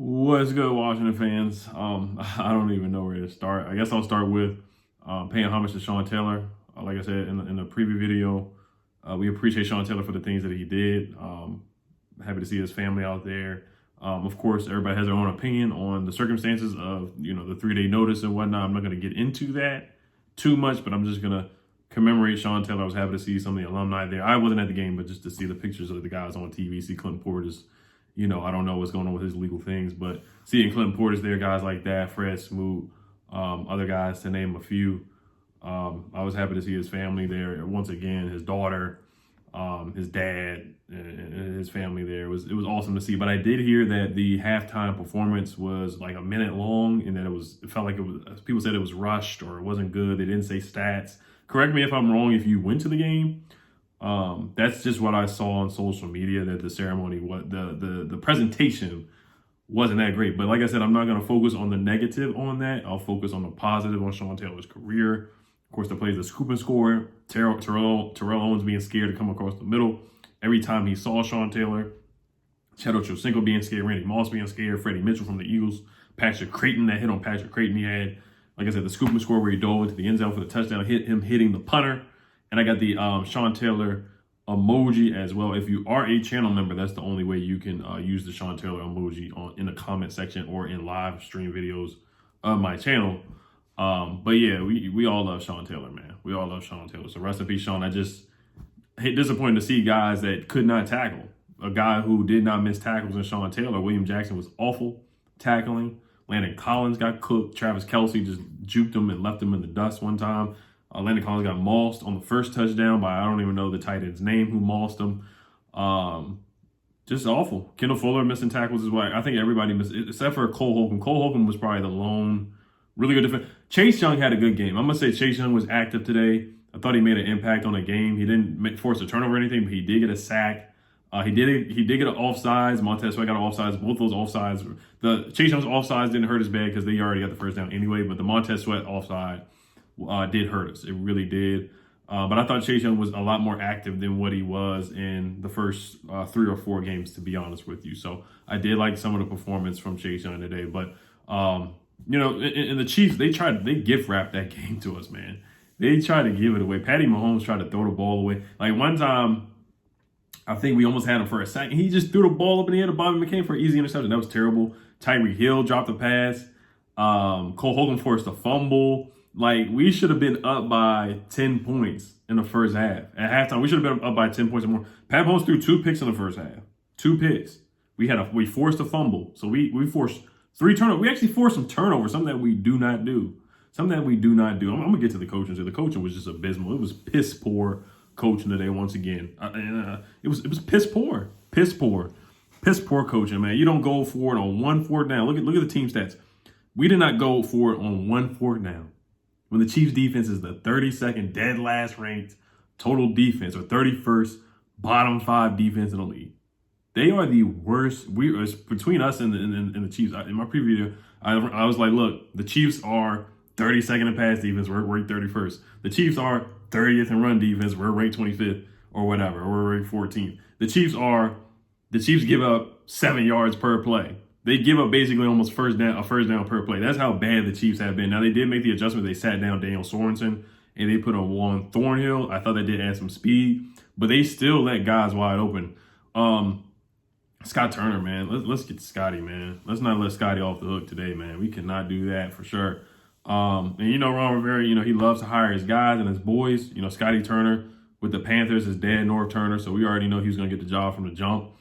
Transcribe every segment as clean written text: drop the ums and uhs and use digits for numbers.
What's good, Washington fans? I don't even know where to start. I guess I'll start with paying homage to Sean Taylor. Like I said in the preview video, we appreciate Sean Taylor for the things that he did. Happy to see his family out there. Of course, everybody has their own opinion on the circumstances of the 3-day notice and whatnot. I'm not going to get into that too much, but I'm just going to commemorate Sean Taylor. I was happy to see some of the alumni there. I wasn't at the game, but just to see the pictures of the guys on TV, see Clinton Portis. I don't know what's going on with his legal things, but seeing Clinton Portis there, guys like that, Fred Smoot, other guys to name a few. I was happy to see his family there. Once again, his daughter, his dad, and his family there. It was awesome to see. But I did hear that the halftime performance was like a minute long, and that it felt like it was. People said it was rushed or it wasn't good. They didn't say stats. Correct me if I'm wrong. If you went to the game. That's just what I saw on social media, that the ceremony, the presentation wasn't that great. But like I said, I'm not going to focus on the negative on that. I'll focus on the positive on Sean Taylor's career. Of course, the plays the scoop and score. Terrell Owens being scared to come across the middle every time he saw Sean Taylor. Cheto Chosinko being scared. Randy Moss being scared. Freddie Mitchell from the Eagles. Patrick Creighton, that hit on Patrick Creighton he had. Like I said, the scoop and score where he dove into the end zone for the touchdown, hitting the punter. And I got the Sean Taylor emoji as well. If you are a channel member, that's the only way you can use the Sean Taylor emoji in the comment section or in live stream videos of my channel. But yeah, we all love Sean Taylor, man. We all love Sean Taylor. So rest in peace, Sean. I just hate disappointed to see guys that could not tackle. A guy who did not miss tackles in Sean Taylor. William Jackson was awful tackling. Landon Collins got cooked. Travis Kelce just juked him and left him in the dust one time. Landon Collins got mossed on the first touchdown by, I don't even know the tight end's name who mossed him. Just awful. Kendall Fuller missing tackles as well. I think everybody missed, except for Cole Holcomb. Cole Holcomb was probably the lone really good defense. Chase Young had a good game. I'm going to say Chase Young was active today. I thought he made an impact on the game. He didn't force a turnover or anything, but he did get a sack. He did get an offsides. Montez Sweat got an offsides. Both those offsides. The Chase Young's offsides didn't hurt his bad because they already got the first down anyway, but the Montez Sweat offside did hurt us. It really did. But I thought Chase Young was a lot more active than what he was in the first 3 or 4 games, to be honest with you. So I did like some of the performance from Chase Young today. But, in the Chiefs, they gift wrapped that game to us, man. They tried to give it away. Patty Mahomes tried to throw the ball away. Like one time, I think we almost had him for a sack. He just threw the ball up in the air to Bobby McCain for an easy interception. That was terrible. Tyreek Hill dropped the pass. Cole Holcomb forced a fumble. Like, we should have been up by 10 points in the first half. At halftime, we should have been up by 10 points or more. Pat Mahomes threw 2 picks in the first half. 2 picks. We forced a fumble. So we forced 3 turnovers. We actually forced some turnovers, something that we do not do. I'm going to get to the coaching. So the coaching was just abysmal. It was piss poor coaching today once again. It was piss poor. Piss poor coaching, man. You don't go for it on 1 4th down. Look at the team stats. We did not go for it on 1 4th down. When the Chiefs defense is the 32nd dead last ranked total defense, or 31st bottom 5 defense in the league. They are the worst. Between us and the Chiefs. In my preview video, I was like, look, the Chiefs are 32nd in pass defense. We're ranked 31st. The Chiefs are 30th in run defense. We're ranked 25th or whatever. Or we're ranked 14th. The Chiefs give up 7 yards per play. They give up basically almost a first down per play. That's how bad the Chiefs have been. Now, they did make the adjustment. They sat down Daniel Sorensen, and they put on Juan Thornhill. I thought they did add some speed, but they still let guys wide open. Scott Turner, man. Let's get Scotty, man. Let's not let Scotty off the hook today, man. We cannot do that for sure. And Ron Rivera, he loves to hire his guys and his boys. Scotty Turner with the Panthers, his dad, Norv Turner, so we already know he was going to get the job from the jump.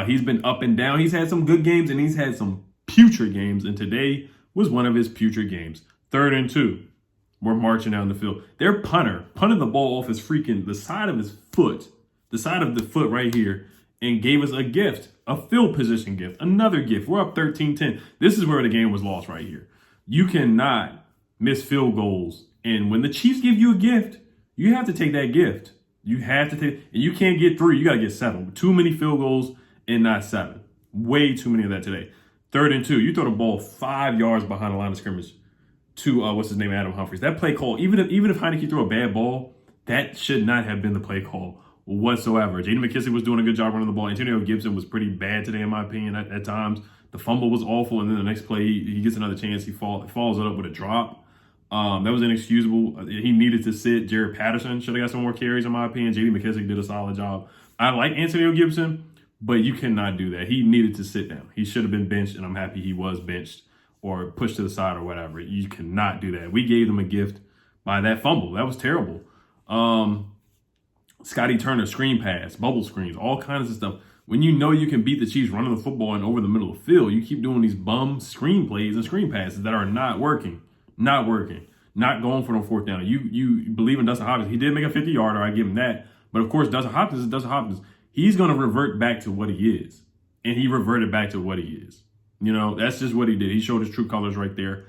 He's been up and down. He's had some good games and he's had some putrid games. And today was one of his putrid games. 3rd and 2. We're marching down the field. Their punter punted the ball off the side of the foot right here, and gave us a gift, a field position gift, another gift. We're up 13-10. This is where the game was lost right here. You cannot miss field goals. And when the Chiefs give you a gift, you have to take that gift. You have to take, and you can't get 3. You got to get 7. Too many field goals. And not 7. Way too many of that today. 3rd and 2. You throw the ball 5 yards behind the line of scrimmage to Adam Humphries. That play call, even if Heineke threw a bad ball, that should not have been the play call whatsoever. J.D. McKissic was doing a good job running the ball. Antonio Gibson was pretty bad today, in my opinion, at times. The fumble was awful, and then the next play, he gets another chance. He follows it up with a drop. That was inexcusable. He needed to sit. Jared Patterson should have got some more carries, in my opinion. J.D. McKissic did a solid job. I like Antonio Gibson, but you cannot do that. He needed to sit down. He should have been benched, and I'm happy he was benched or pushed to the side or whatever. You cannot do that. We gave them a gift by that fumble. That was terrible. Scotty Turner screen pass, bubble screens, all kinds of stuff. When you know you can beat the Chiefs running the football and over the middle of the field, you keep doing these bum screen plays and screen passes that are not working. Not working. Not going for them fourth down. You believe in Dustin Hopkins. He did make a 50-yarder. I give him that. But, of course, Dustin Hopkins is Dustin Hopkins. He's going to revert back to what he is. And he reverted back to what he is. You know, that's just what he did. He showed his true colors right there.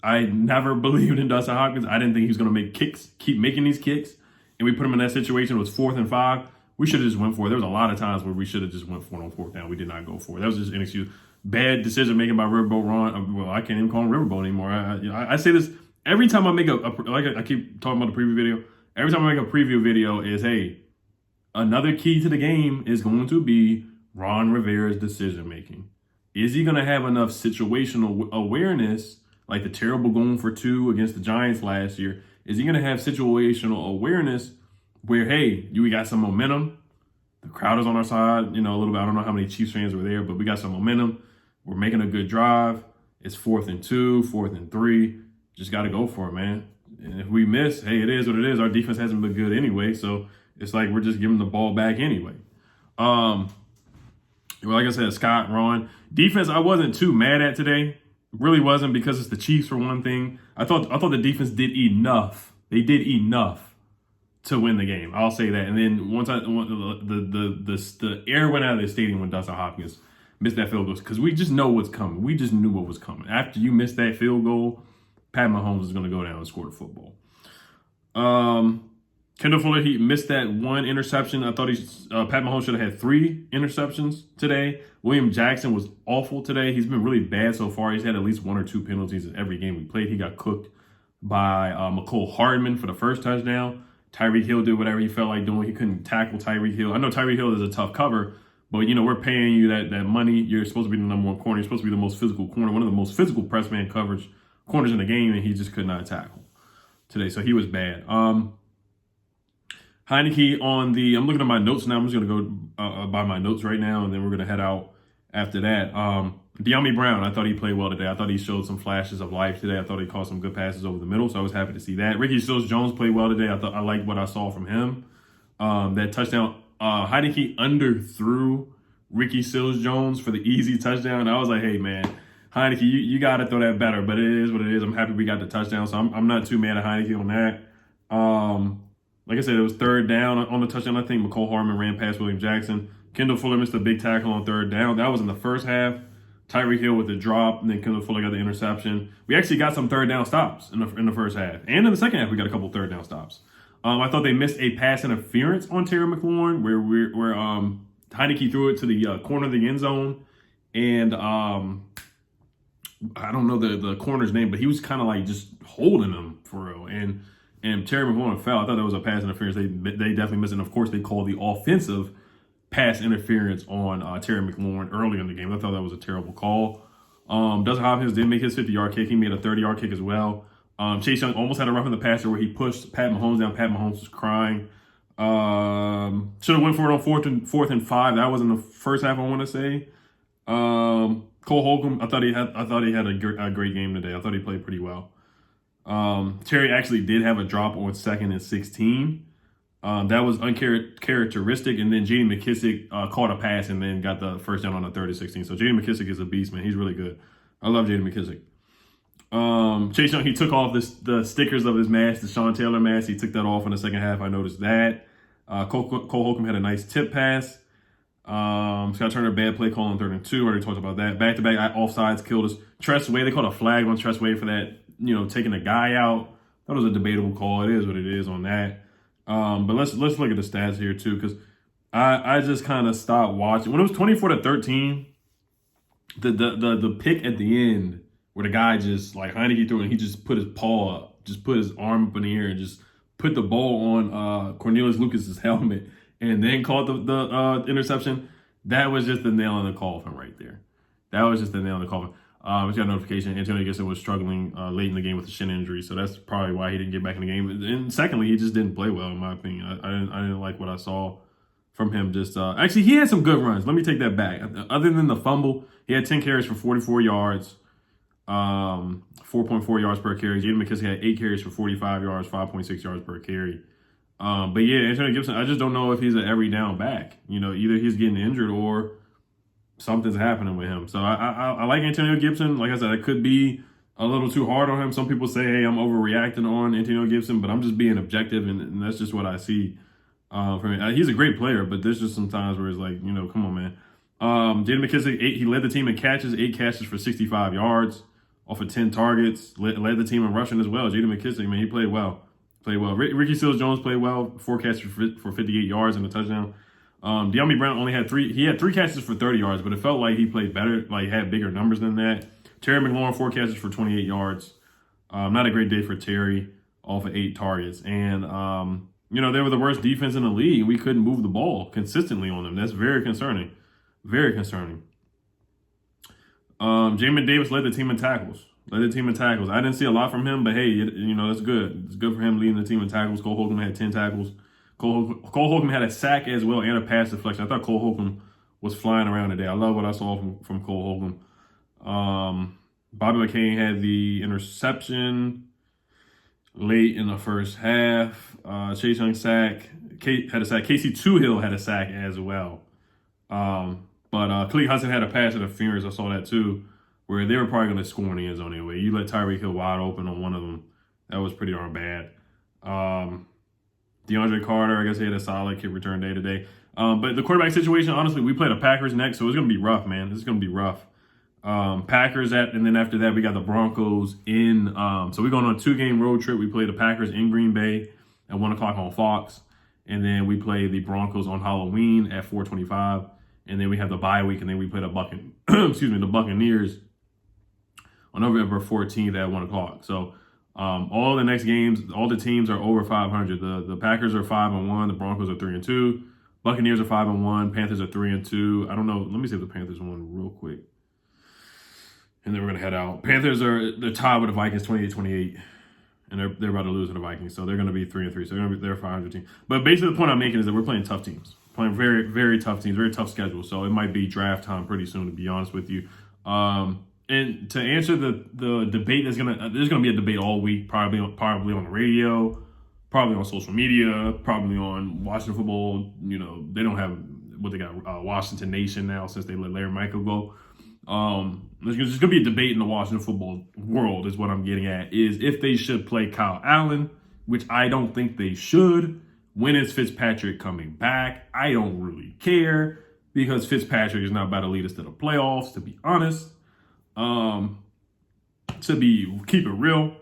I never believed in Dustin Hopkins. I didn't think he was going to make kicks, keep making these kicks. And we put him in that situation. It was 4th and 5. We should have just went for it. There was a lot of times where we should have just went for it on 4th down. We did not go for it. That was just an excuse. Bad decision making by Riverboat Ron. Well, I can't even call him Riverboat anymore. I say this every time I make like I keep talking about the preview video. Every time I make a preview video is, hey, another key to the game is going to be Ron Rivera's decision making. Is he going to have enough situational awareness, like the terrible going for 2 against the Giants last year? Is he going to have situational awareness where, hey, we got some momentum. The crowd is on our side, you know, a little bit. I don't know how many Chiefs fans were there, but we got some momentum. We're making a good drive. It's 4th and 2, 4th and 3. Just got to go for it, man. And if we miss, hey, it is what it is. Our defense hasn't been good anyway, so it's like we're just giving the ball back anyway. Well, like I said, Scott, Ron. Defense, I wasn't too mad at today. Really wasn't, because it's the Chiefs for one thing. I thought the defense did enough. They did enough to win the game. I'll say that. And then once the air went out of the stadium when Dustin Hopkins missed that field goal, because we just know what's coming. We just knew what was coming. After you missed that field goal, Pat Mahomes is going to go down and score the football. Kendall Fuller, he missed that one interception. I thought Pat Mahomes should have had 3 interceptions today. William Jackson was awful today. He's been really bad so far. He's had at least 1 or 2 penalties in every game we played. He got cooked by McCole Hardman for the first touchdown. Tyreek Hill did whatever he felt like doing. He couldn't tackle Tyreek Hill. I know Tyreek Hill is a tough cover, but, you know, we're paying you that money. You're supposed to be the number 1 corner. You're supposed to be the most physical corner, one of the most physical press man coverage corners in the game, and he just could not tackle today. So he was bad. Heineke I'm looking at my notes now. I'm just going to go by my notes right now, and then we're going to head out after that. De'Ami Brown, I thought he played well today. I thought he showed some flashes of life today. I thought he caught some good passes over the middle, so I was happy to see that. Ricky Seals-Jones played well today. I liked what I saw from him. That touchdown, Heineke underthrew Ricky Seals-Jones for the easy touchdown. I was like, hey, man, Heineke, you got to throw that better, but it is what it is. I'm happy we got the touchdown, so I'm not too mad at Heineke on that. Like I said, it was 3rd down on the touchdown. I think McCole Hardman ran past William Jackson. Kendall Fuller missed a big tackle on 3rd down. That was in the first half. Tyreek Hill with the drop, and then Kendall Fuller got the interception. We actually got some 3rd down stops in the first half. And in the second half, we got a couple 3rd down stops. I thought they missed a pass interference on Terry McLaurin where Heineke threw it to the corner of the end zone. And I don't know the corner's name, but he was kind of like just holding him for real. And Terry McLaurin fell. I thought that was a pass interference. They definitely missed it. And, of course, they called the offensive pass interference on Terry McLaurin early in the game. I thought that was a terrible call. Dustin Hopkins did make his 50-yard kick. He made a 30-yard kick as well. Chase Young almost had a roughing the passer where he pushed Pat Mahomes down. Pat Mahomes was crying. Should have went for it on 4th and 5. That was in the first half, I want to say. Cole Holcomb, I thought he had a great game today. I thought he played pretty well. Terry actually did have a drop on 2nd and 16. That was uncharacteristic. And then J.D. McKissic caught a pass and then got the first down on a 3rd and 16. So J.D. McKissic is a beast, man. He's really good. I love J.D. McKissic. Chase Young, he took off the stickers of his mask, the Sean Taylor mask. He took that off in the second half. I noticed that. Cole Holcomb had a nice tip pass. Scott Turner, bad play call on 3rd and 2. Already talked about that. Back-to-back offsides killed us. Tressway, they called a flag on Tressway for that, taking a guy out. That was a debatable call. It is what it is on that. But let's look at the stats here too, because I just kind of stopped watching. When it was 24-13, the pick at the end where the guy just, like, Heineke threw it and he just put his paw up, just put his arm up in the air and just put the ball on Cornelius Lucas's helmet and then caught the interception, that was just the nail in the coffin right there. That was just the nail in the coffin. We got a notification. Antonio Gibson was struggling late in the game with a shin injury, so that's probably why he didn't get back in the game. And secondly, he just didn't play well, in my opinion. I didn't like what I saw from him. Just actually, he had some good runs. Let me take that back. Other than the fumble, he had 10 carries for 44 yards, 4.4 yards per carry. Jaden McKissick had 8 carries for 45 yards, 5.6 yards per carry. But yeah, Antonio Gibson, I just don't know if he's an every down back. You know, either he's getting injured or something's happening with him. So I like Antonio Gibson. Like I said, it could be a little too hard on him. Some people say, hey, I'm overreacting on Antonio Gibson, but I'm just being objective, and that's just what I see from him. He's a great player, but there's just some times where it's like, you know, come on, man. Jaden McKissick, he led the team in catches, 8 catches for 65 yards off of 10 targets. Led the team in rushing as well. Jaden McKissick, man, he played well. Ricky Seals-Jones played well, 4 catches for 58 yards and a touchdown. De'Ami Brown had 3 catches for 30 yards, but it felt like he played better, like had bigger numbers than that. Terry McLaurin, 4 catches for 28 yards. Not a great day for Terry, off of 8 targets. And, you know, they were the worst defense in the league. We couldn't move the ball consistently on them. That's very concerning. Very concerning. Jamin Davis led the team in tackles. I didn't see a lot from him, but hey, you know, that's good. It's good for him leading the team in tackles. Cole Holcomb had 10 tackles. Cole Holcomb had a sack as well and a pass deflection. I thought Cole Holcomb was flying around today. I love what I saw from Cole Holcomb. Bobby McCain had the interception late in the first half. Chase Young had a sack. Casey Toohill had a sack as well. But Khalid Hudson had a pass interference. I saw that too, where they were probably going to score in the end zone anyway. You let Tyreek Hill wide open on one of them. That was pretty darn bad. DeAndre Carter, I guess he had a solid kick return day today. But the quarterback situation, honestly, we play the Packers next, so it's going to be rough, man. This is going to be rough. Packers and then after that, we got the Broncos in. So we're going on a 2-game road trip. We play the Packers in Green Bay at 1 o'clock on Fox. And then we play the Broncos on Halloween at 4:25. And then we have the bye week, and then we play the Buccaneers on November 14th at 1 o'clock. So all the next games, all the teams are over 500. The Packers are 5-1. The Broncos are 3-2. Buccaneers are 5-1. Panthers are 3-2. I don't know. Let me see if the Panthers won real quick. And then we're going to head out. Panthers they're tied with the Vikings 28-28. And they're about to lose to the Vikings. So they're going to be 3-3. So they're a 500 team. But basically the point I'm making is that we're playing tough teams. Playing very, very tough teams, very tough schedule. So it might be draft time pretty soon, to be honest with you. And to answer the debate, there's gonna be a debate all week, probably on the radio, probably on social media, probably on Washington Football. You know, they don't have what they got, Washington Nation now since they let Larry Michael go. There's just gonna be a debate in the Washington football world, is what I'm getting at, is if they should play Kyle Allen, which I don't think they should. When is Fitzpatrick coming back? I don't really care, because Fitzpatrick is not about to lead us to the playoffs, to be honest. Keep it real,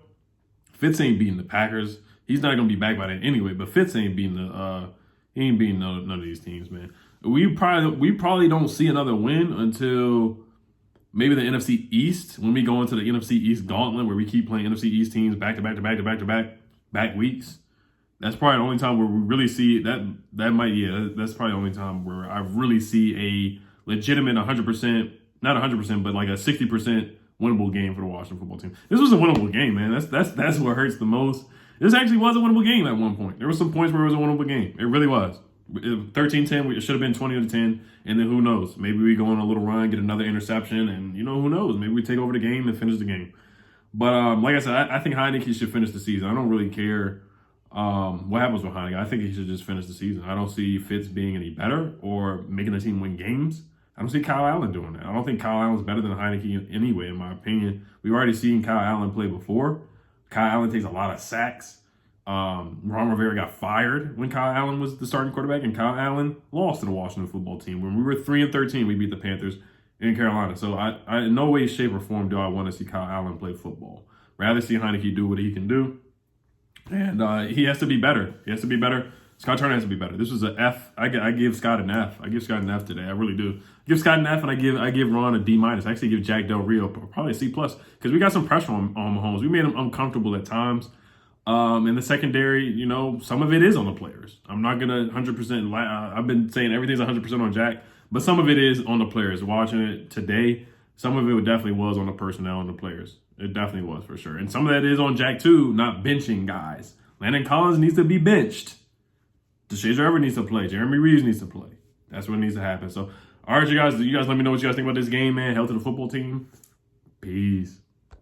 Fitz ain't beating the Packers. He's not gonna be back by then anyway, but Fitz ain't beating none of these teams, man. We probably don't see another win until maybe the NFC East, when we go into the NFC East gauntlet, where we keep playing NFC East teams back to back weeks. That's probably the only time where we really see that. That's probably the only time where I really see a legitimate 100%, not 100%, but like a 60% winnable game for the Washington football team. This was a winnable game, man. That's what hurts the most. This actually was a winnable game at one point. There were some points where it was a winnable game. It really was. 13-10, it should have been 20-10, and then who knows? Maybe we go on a little run, get another interception, and who knows? Maybe we take over the game and finish the game. But like I said, I think Heineke should finish the season. I don't really care what happens with Heineke. I think he should just finish the season. I don't see Fitz being any better or making the team win games. I don't see Kyle Allen doing that. I don't think Kyle Allen's better than Heineke anyway, in my opinion. We've already seen Kyle Allen play before. Kyle Allen takes a lot of sacks. Ron Rivera got fired when Kyle Allen was the starting quarterback, and Kyle Allen lost to the Washington football team. When we were 3-13, we beat the Panthers in Carolina. So I in no way, shape, or form do I want to see Kyle Allen play football. Rather see Heineke do what he can do. And he has to be better. Scott Turner has to be better. This was an F. I give Scott an F. I give Scott an F today. I really do. I give Scott an F, and I give Ron a D-. I actually give Jack Del Rio probably a C+, because we got some pressure on Mahomes. We made him uncomfortable at times. In the secondary, you know, some of it is on the players. I'm not gonna 100%. I've been saying everything's 100% on Jack, but some of it is on the players. Watching it today, some of it definitely was on the personnel and the players. It definitely was for sure, and some of that is on Jack too, not benching guys. Landon Collins needs to be benched. DeShazer Everett needs to play. Jeremy Reeves needs to play. That's what needs to happen. So, all right, you guys let me know what you guys think about this game, man. Health to the football team. Peace.